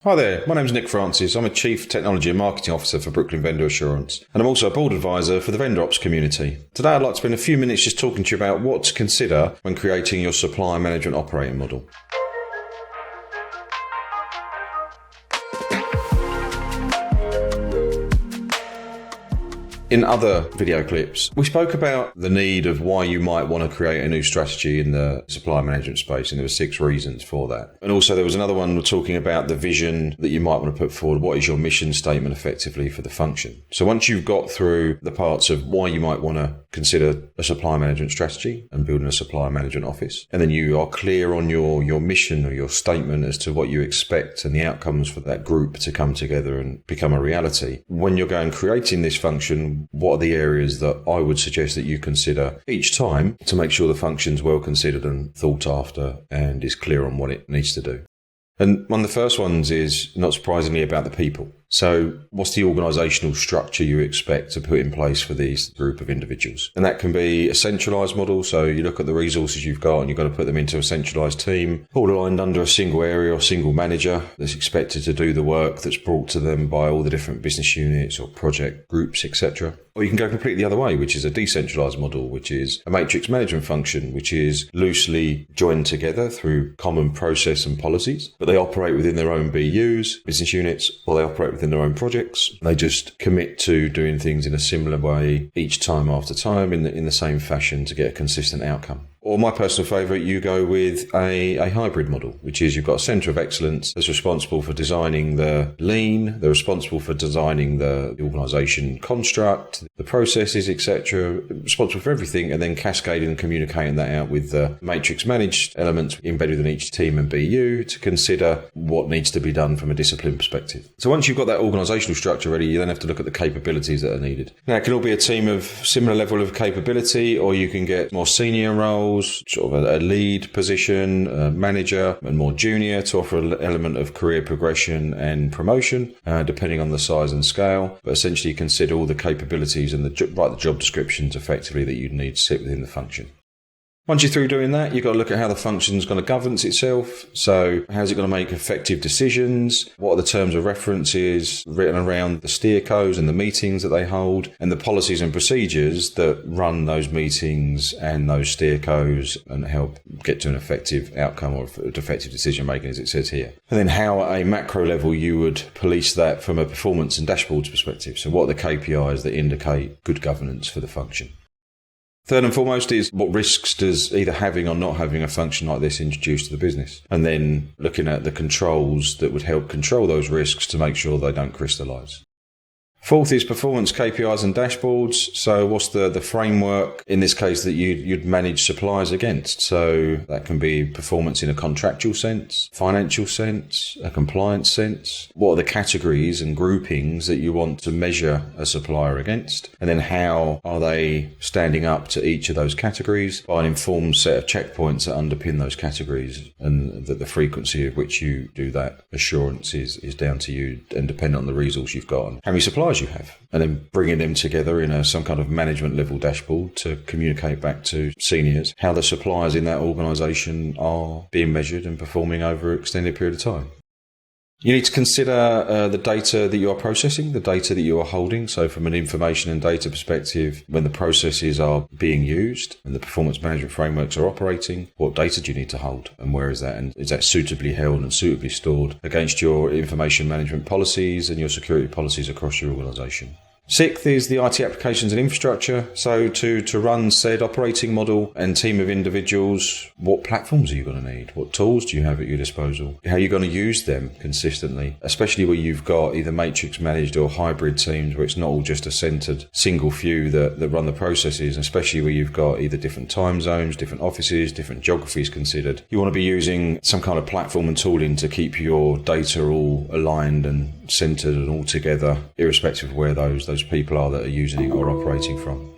Hi there, my name's Nick Francis. I'm a Chief Technology and Marketing Officer for Brooklyn Vendor Assurance, and I'm also a Board Advisor for the Vendor Ops community. Today I'd like to spend a few minutes just talking to you about what to consider when creating your supplier management operating model. In other video clips, we spoke about the need of why you might want to create a new strategy in the supplier management space, and there were 6 reasons for that. And also there was another one talking about the vision that you might want to put forward. What is your mission statement effectively for the function? So once you've got through the parts of why you might want to consider a supplier management strategy and building a supplier management office, and then you are clear on your mission or your statement as to what you expect and the outcomes for that group to come together and become a reality. When you're going creating this function, what are the areas that I would suggest that you consider each time to make sure the function's well considered and thought after and is clear on what it needs to do? And one of the first ones is, not surprisingly, about the people. So what's the organisational structure you expect to put in place for these group of individuals? And that can be a centralised model. So you look at the resources you've got and you've got to put them into a centralised team, all aligned under a single area or single manager that's expected to do the work that's brought to them by all the different business units or project groups, etc. Or you can go completely the other way, which is a decentralised model, which is a matrix management function, which is loosely joined together through common process and policies, but they operate within their own BUs, business units, or they operate within their own projects. They just commit to doing things in a similar way each time after time in the same fashion to get a consistent outcome. Or my personal favourite, you go with a hybrid model, which is you've got a centre of excellence that's responsible for designing the lean, they're responsible for designing the organisation construct, the processes, etc., responsible for everything, and then cascading and communicating that out with the matrix managed elements embedded within each team and BU to consider what needs to be done from a discipline perspective. So once you've got that organisational structure ready, you then have to look at the capabilities that are needed. Now, it can all be a team of similar level of capability, or you can get more senior roles, sort of a lead position, a manager, and more junior to offer an element of career progression and promotion, depending on the size and scale. But essentially consider all the capabilities and write the job descriptions effectively that you'd need to sit within the function. Once you're through doing that, you've got to look at how the function's going to governance itself. So how's it going to make effective decisions? What are the terms of references written around the steer codes and the meetings that they hold, and the policies and procedures that run those meetings and those steer codes and help get to an effective outcome or effective decision making, as it says here. And then how at a macro level you would police that from a performance and dashboards perspective. So what are the KPIs that indicate good governance for the function? Third and foremost is what risks does either having or not having a function like this introduce to the business? And then looking at the controls that would help control those risks to make sure they don't crystallise. Fourth is performance KPIs and dashboards. So what's the framework in this case that you'd manage suppliers against? So that can be performance in a contractual sense, financial sense, a compliance sense. What are the categories and groupings that you want to measure a supplier against? And then how are they standing up to each of those categories by an informed set of checkpoints that underpin those categories, and that the frequency of which you do that assurance is down to you and dependent on the resource you've got and how many suppliers you have, and then bringing them together in some kind of management level dashboard to communicate back to seniors how the suppliers in that organisation are being measured and performing over an extended period of time. You need to consider the data that you are processing, the data that you are holding. So from an information and data perspective, when the processes are being used and the performance management frameworks are operating, what data do you need to hold and where is that? And is that suitably held and suitably stored against your information management policies and your security policies across your organisation? Sixth is the IT applications and infrastructure. So to run said operating model and team of individuals, what platforms are you going to need? What tools do you have at your disposal? How are you going to use them consistently? Especially where you've got either matrix managed or hybrid teams where it's not all just a centred single few that run the processes, especially where you've got either different time zones, different offices, different geographies considered. You want to be using some kind of platform and tooling to keep your data all aligned and centred and all together, irrespective of where those people are that are using it or operating from.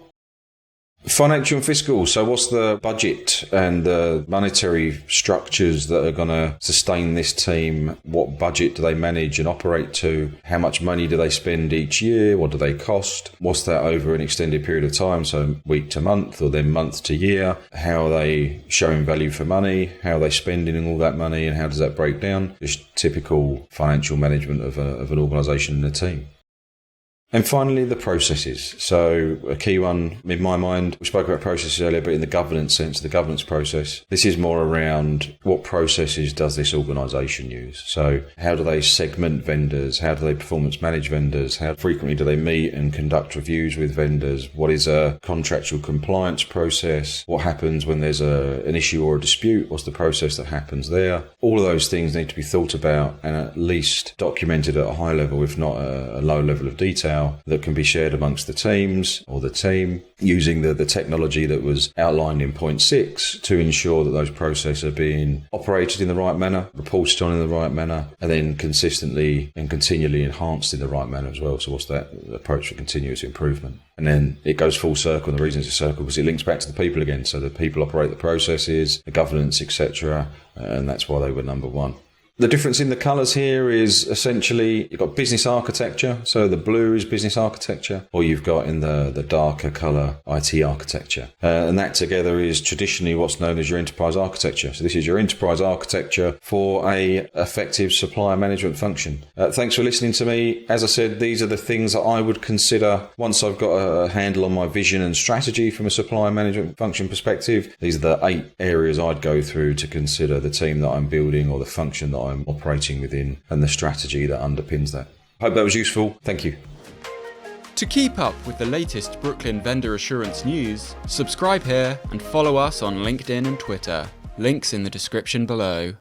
Financial and fiscal. So what's the budget and the monetary structures that are going to sustain this team? What budget do they manage and operate to? How much money do they spend each year? What do they cost? What's that over an extended period of time? So week to month or then month to year? How are they showing value for money? How are they spending all that money, and how does that break down? Just typical financial management of an organisation and a team. And finally, the processes. So a key one in my mind, we spoke about processes earlier, but in the governance sense, the governance process, this is more around what processes does this organisation use? So how do they segment vendors? How do they performance manage vendors? How frequently do they meet and conduct reviews with vendors? What is a contractual compliance process? What happens when there's an issue or a dispute? What's the process that happens there? All of those things need to be thought about and at least documented at a high level, if not a low level of detail, that can be shared amongst the teams or the team using the technology that was outlined in point 6 to ensure that those processes are being operated in the right manner, reported on in the right manner, and then consistently and continually enhanced in the right manner as well. So what's that approach for continuous improvement? And then it goes full circle, and the reason it's a circle because it links back to the people again. So the people operate the processes, the governance, etc., and that's why they were number one. The difference in the colours here is essentially you've got business architecture. So the blue is business architecture, or you've got in the darker colour IT architecture. And that together is traditionally what's known as your enterprise architecture. So this is your enterprise architecture for a effective supplier management function. Thanks for listening to me. As I said, these are the things that I would consider once I've got a handle on my vision and strategy from a supplier management function perspective. These are the 8 areas I'd go through to consider the team that I'm building or the function that I'm operating within and the strategy that underpins that. Hope that was useful. Thank you. To keep up with the latest Brooklyn vendor assurance news, subscribe here and follow us on LinkedIn and Twitter. Links in the description below.